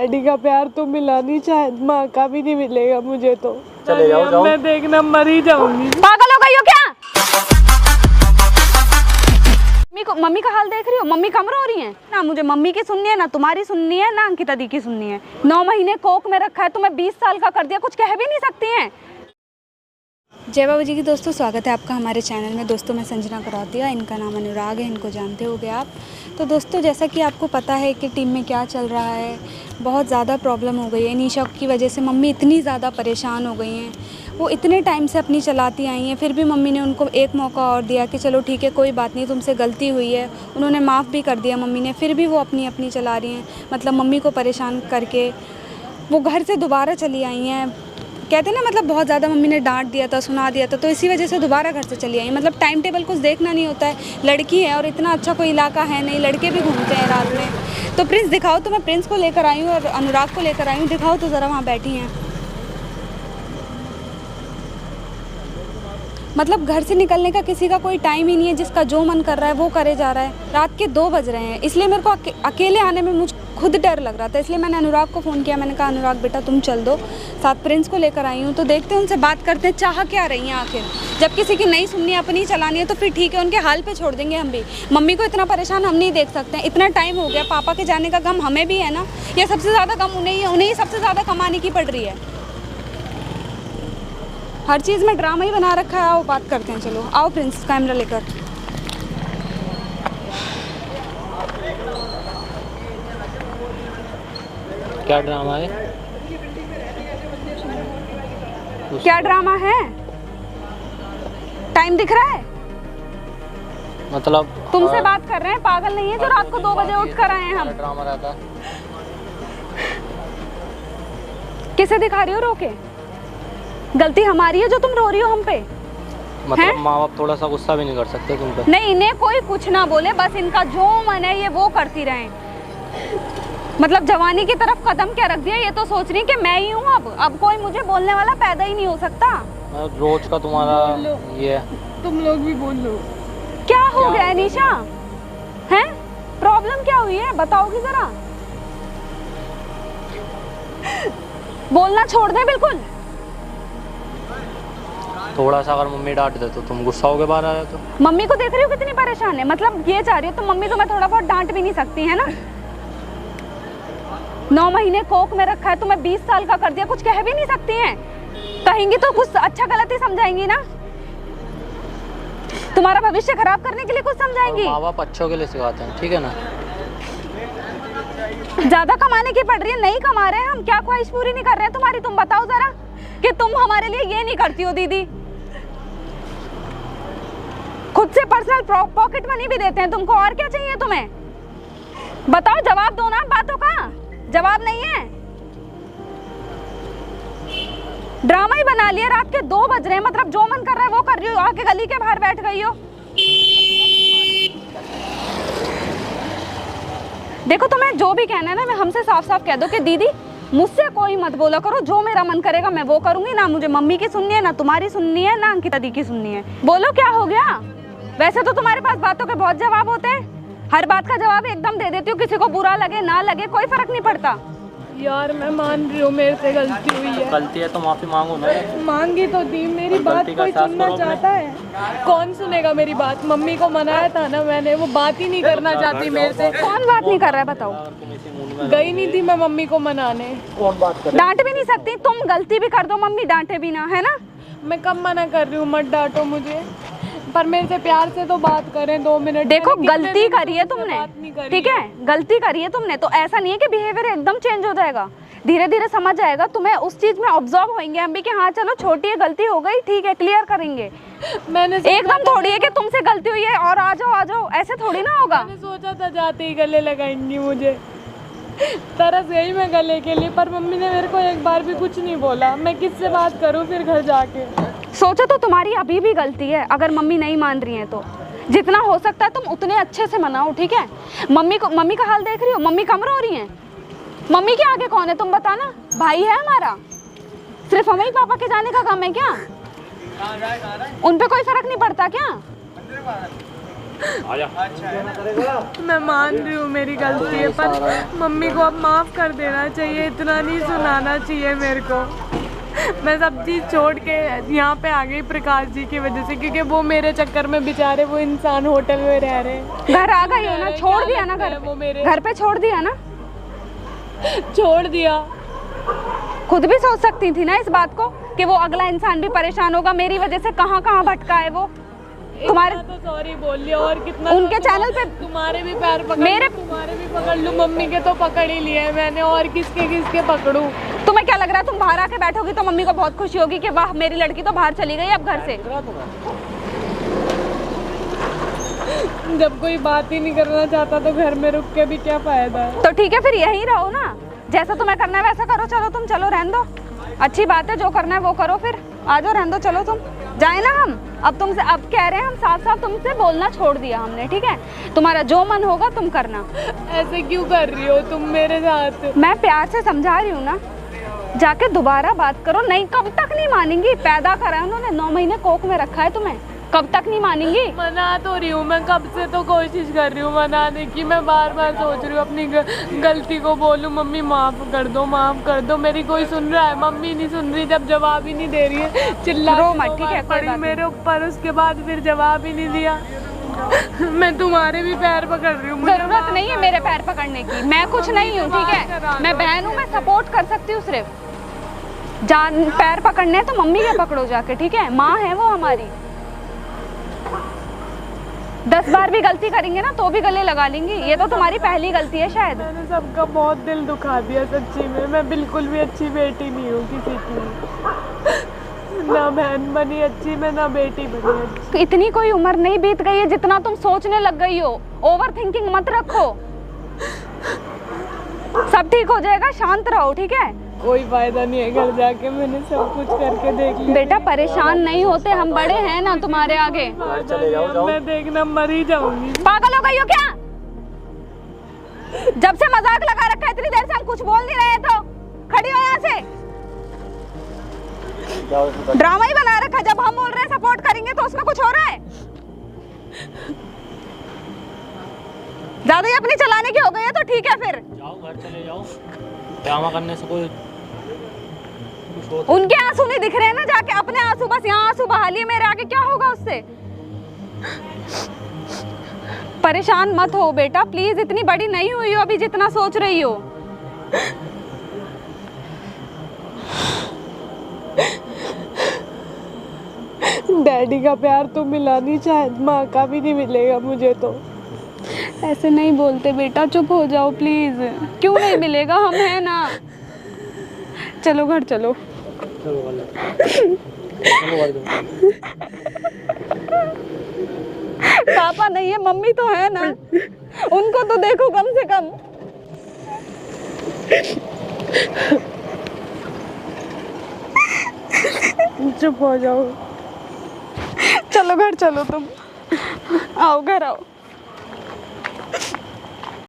Daddy का प्यार तो मिला नहीं, शायद माँ का भी नहीं मिलेगा मुझे तो। चले जाओ। मैं देखना मर ही जाऊंगी। पागल हो गई हो क्या? मम्मी का हाल देख रही हो? मम्मी कम रो रही है ना। मुझे मम्मी की सुननी है ना, तुम्हारी सुननी है ना, अंकिता दी की सुननी है। 9 महीने कोक में रखा है, तुम्हें 20 साल का कर दिया, कुछ कह भी नहीं सकती हैं। जय बाबा जी की दोस्तों, स्वागत है आपका हमारे चैनल में। दोस्तों मैं संजना करौतिया, इनका नाम अनुराग है, इनको जानते होंगे आप। तो दोस्तों जैसा कि आपको पता है कि टीम में क्या चल रहा है, बहुत ज़्यादा प्रॉब्लम हो गई है। निशा की वजह से मम्मी इतनी ज़्यादा परेशान हो गई हैं। वो इतने टाइम से अपनी चलाती आई हैं, फिर भी मम्मी ने उनको एक मौका और दिया कि चलो ठीक है कोई बात नहीं, तुमसे गलती हुई है। उन्होंने माफ़ भी कर दिया मम्मी ने, फिर भी वो अपनी चला रही हैं। मतलब मम्मी को परेशान करके वो घर से दोबारा चली आई हैं। कहते हैं ना, मतलब बहुत ज़्यादा मम्मी ने डांट दिया था, सुना दिया था, तो इसी वजह से दोबारा घर से चली आई। मतलब टाइम टेबल कुछ देखना नहीं होता है, लड़की है और इतना अच्छा कोई इलाका है नहीं, लड़के भी घूमते हैं रात में। तो प्रिंस दिखाओ, तो मैं प्रिंस को लेकर आई हूँ और अनुराग को लेकर आई हूँ, दिखाओ तो ज़रा, वहाँ बैठी हैं। मतलब घर से निकलने का किसी का कोई टाइम ही नहीं है, जिसका जो मन कर रहा है वो करे जा रहा है। रात के 2 बज रहे हैं, इसलिए मेरे को अकेले आने में मुझ खुद डर लग रहा था, इसलिए मैंने अनुराग को फ़ोन किया। मैंने कहा अनुराग बेटा तुम चल दो, साथ प्रिंस को लेकर आई हूँ, तो देखते हैं उनसे बात करते हैं, चाह क्या रही हैं आखिर। जब किसी की नहीं सुननी है, अपनी चलानी है, तो फिर ठीक है, उनके हाल पे छोड़ देंगे हम भी। मम्मी को इतना परेशान हम नहीं देख सकते हैं, इतना टाइम हो गया, पापा के जाने का गम हमें भी है ना, या सबसे ज़्यादा गम उन्हें ही है, उन्हें ही सबसे ज़्यादा कमाने की पड़ रही है। हर चीज़ में ड्रामा ही बना रखा है। आओ बात करते हैं, चलो आओ प्रिंस, कैमरा लेकर। क्या ड्रामा है? क्या ड्रामा है? टाइम दिख रहा है? मतलब तुमसे बात कर रहे हैं, पागल नहीं है जो रात को 2 बजे उठ कर आए हैं हम। ड्रामा रहता है। किसे दिखा रही हो रोके? गलती हमारी है जो तुम रो रही हो हम पे। मतलब माँ बाप थोड़ा सा गुस्सा भी नहीं कर सकते तुम पे? नहीं, इन्हें कोई कुछ ना बोले, बस इनका जो मन है ये वो करती रहें। मतलब जवानी की तरफ कदम क्या रख दिया, ये तो सोच रही कि मैं ही हूँ। अब कोई मुझे बोलने वाला पैदा ही नहीं हो सकता। रोज का तुम्हारा ये। तुम लोग भी बोल लो। क्या हो गया है निशा? हैं? प्रॉब्लम क्या हुई है बताओगी जरा? बोलना छोड़ दे बिल्कुल। थोड़ा सा अगर मम्मी डांट दे तो तुम गुस्सा होगे बाहर आ रहे तो? मम्मी को देख रही हो कितनी परेशान है, मतलब ये चाह रही हो तो मम्मी तुम्हें थोड़ा बहुत डांट भी नहीं सकती है ना। 9 महीने कोक में रखा है, तुम्हें 20 साल का कर दिया, कुछ कह भी नहीं सकती हैं। कहेंगी तो कुछ अच्छा गलत ही समझाएंगी ना, तुम्हारा भविष्य खराब करने के लिए कुछ समझाएंगी। माँ बाप अच्छों के लिए सिखाते हैं, ठीक है ना। ज्यादा कमाने की पड़ रही है, नहीं कमा रहे हैं हम, क्या ख्वाहिश पूरी नहीं कर रहे हैं तुम्हारी? तुम बताओ जरा कि तुम हमारे लिए ये नहीं करती हो दीदी। खुद से पर्सनल पॉकेट मनी भी देते हैं तुमको, और क्या चाहिए तुम्हें? बताओ, जवाब दो ना बातों का। जवाब नहीं है, ड्रामा ही बना लिया। रात के 2 बज रहे हैं, मतलब जो मन कर रहा है वो कर रही हो, आके गली के बाहर बैठ गई हो। देखो तुम्हें जो भी कहना है ना, मैं हमसे साफ साफ कह दो कि दीदी मुझसे कोई मत बोला करो, जो मेरा मन करेगा मैं वो करूंगी। ना मुझे मम्मी की सुननी है, ना तुम्हारी सुननी है, ना अंकिता दी की सुननी है। बोलो क्या हो गया? वैसे तो तुम्हारे पास बातों के बहुत जवाब होते हैं, हर बात का जवाब एकदम दे देती हो, किसी को बुरा लगे ना लगे कोई फर्क नहीं पड़ता। यार मैं मान रही हूँ मेरे से गलती हुई है। गलती है तो माफी मांगो ना। मांगी तो थी, मेरी बात कोई सुनना चाहता है? कौन सुनेगा मेरी बात? मम्मी को मनाया था ना मैंने, वो बात ही नहीं करना चाहती मेरे से। कौन बात नहीं कर रहा है बताओ? गई नहीं थी मैं मम्मी को मनाने। कौन बात कर? डांट भी नहीं सकती तुम, गलती भी कर दो मम्मी डांटे भी ना, है ना। मैं कब मना कर रही हूँ, मत डांटो मुझे, पर मेरे से प्यार से तो बात करें 2 मिनट। देखो गलती करी है तुमने, ठीक है, गलती करी है तुमने, तो ऐसा नहीं है कि बिहेवियर एकदम चेंज हो जाएगा, धीरे धीरे समझ आएगा तुम्हें, उस चीज में ऑब्जर्व होंगे हम भी कि हाँ चलो छोटी है, गलती हो गई, ठीक है, क्लियर करेंगे। मैंने एकदम थोड़ी है कि तुमसे गलती हुई है और आ जाओ, ऐसे थोड़ी ना होगा। मैंने सोचा था जाते ही गले लगाएंगी मुझे, तरस गई मैं गले के लिए, पर मम्मी ने मेरे को एक बार भी कुछ नहीं बोला। मैं किससे बात करूं फिर घर जाके? सोचो तो तुम्हारी अभी भी गलती है, अगर मम्मी नहीं मान रही है तो जितना हो सकता है तुम उतने अच्छे से मनाओ, ठीक है। मम्मी का हाल देख रही हो, मम्मी कम रो रही हैं। मम्मी के आगे कौन है तुम बताना? भाई है हमारा, सिर्फ हमें ही पापा के जाने का गम है क्या? उन पे कोई फर्क नहीं पड़ता क्या? मैं मान रही हूँ मेरी गलती है, पर मम्मी को अब माफ़ कर देना चाहिए, इतना नहीं सुनाना चाहिए मेरे को। मैं सब चीज़ छोड़ के यहाँ पे आ गई प्रकाश जी की वजह से, क्योंकि वो मेरे चक्कर में बेचारे वो इंसान होटल में रह रहे हैं। घर आ गई हो ना, छोड़ दिया ना घर, वो मेरे घर पे छोड़ दिया ना, छोड़ दिया। खुद भी सोच सकती थी ना इस बात को कि वो अगला इंसान भी परेशान होगा मेरी वजह से, कहाँ कहाँ भटका है वो। तुम्हारे तो सॉरी बोल लिया, और कितना उनके चैनल पे तुम्हारे भी पैर पकड़ मेरे तुम्हारे भी पकड़ लूं, मम्मी के तो पकड़ ही लिए मैंने, और किसके किसके पकड़ूं। तुम्हें क्या लग रहा है तुम बाहर आके बैठोगी तो मम्मी को बहुत खुशी होगी कि वाह मेरी लड़की तो बाहर चली गई अब घर से। जब कोई बात ही नहीं करना चाहता तो घर में रुक के भी क्या फायदा है। तो ठीक है फिर यहीं रहो ना, जैसा तुम्हें करना है वैसा करो। चलो तुम चलो, रहने दो, अच्छी बात है, जो करना है वो करो, फिर आ जाओ, रहने दो, चलो तुम जाए ना। हम अब तुमसे अब कह रहे हैं, हम साफ साफ तुमसे बोलना छोड़ दिया हमने, ठीक है? तुम्हारा जो मन होगा तुम करना। ऐसे क्यों कर रही हो तुम मेरे साथ? मैं प्यार से समझा रही हूँ ना, जाके दोबारा बात करो। नहीं, कब तक नहीं मानेंगी? पैदा करा है उन्होंने, 9 महीने कोख में रखा है तुम्हें, कब तक नहीं मानेंगी? मना तो रही हूँ मैं, कब से तो कोशिश कर रही हूँ मनाने की। मैं बार बार सोच रही हूँ अपनी गलती को बोलूँ, मम्मी माफ़ कर दो, माफ़ कर दो। मेरी कोई सुन रहा है? मम्मी नहीं सुन रही, जब जवाब ही नहीं दे रही है। चिल्ला रो मत, ठीक है? कोई बात मेरे ऊपर, उसके बाद फिर जवाब ही नहीं दिया। मैं तुम्हारे भी पैर पकड़ रही हूँ। जरूरत नहीं है मेरे पैर पकड़ने की, मैं कुछ नहीं हूँ, ठीक है? मैं बहन हूँ, मैं सपोर्ट कर सकती हूँ सिर्फ। जान पैर पकड़ने हैं तो मम्मी के पकड़ो जाके, ठीक है? माँ है वो हमारी। 10 बार भी गलती करेंगे ना तो भी गले लगा लेंगी। ये तो तुम्हारी पहली गलती है शायद। मैंने सबका बहुत दिल दुखा दिया सच्ची में। मैं बिल्कुल भी अच्छी बेटी नहीं हूँ किसी की, ना बहन बनी अच्छी मैं, ना बेटी बनी अच्छी। इतनी कोई उम्र नहीं बीत गई है जितना तुम सोचने लग गई हो। ओवर थिंकिंग मत रखो, सब ठीक हो जाएगा, शांत रहो, ठीक है? कोई फायदा नहीं है, घर जाके मैंने सब कुछ करके देख लिया। बेटा परेशान नहीं होते, हम बड़े हैं ना तुम्हारे आगे। चले जाओ। मैं देखना मर ही जाऊंगी। पागल हो गई हो क्या? जब से मजाक लगा रखा है, इतनी देर से हम कुछ बोल नहीं रहे तो खड़ी हो यहाँ से। ड्रामा ही बना रखा है, जब हम बोल रहे हैं सपोर्ट करेंगे तो उसमें कुछ हो रहा है। ज्यादा ही अपनी चलाने की हो गई है तो ठीक है, फिर जाओ, घर चले जाओ। ड्रामा करने से कोई उनके आंसू नहीं दिख रहे हैं ना, जाके अपने आंसू, बस यहाँ आंसू बहा लिए, मेरे आगे क्या होगा उससे? परेशान मत हो बेटा प्लीज, इतनी बड़ी नहीं हुई हो अभी जितना सोच रही हो। डैडी का प्यार तो मिला नहीं, शायद माँ का भी नहीं मिलेगा मुझे तो। ऐसे नहीं बोलते बेटा, चुप हो जाओ प्लीज। क्यों नहीं मिलेगा, हम हैं ना। चलो घर चलो। पापा नहीं है, मम्मी तो है ना, उनको तो देखो कम से कम। चुप हो जाओ। चलो घर चलो, तुम आओ, घर आओ।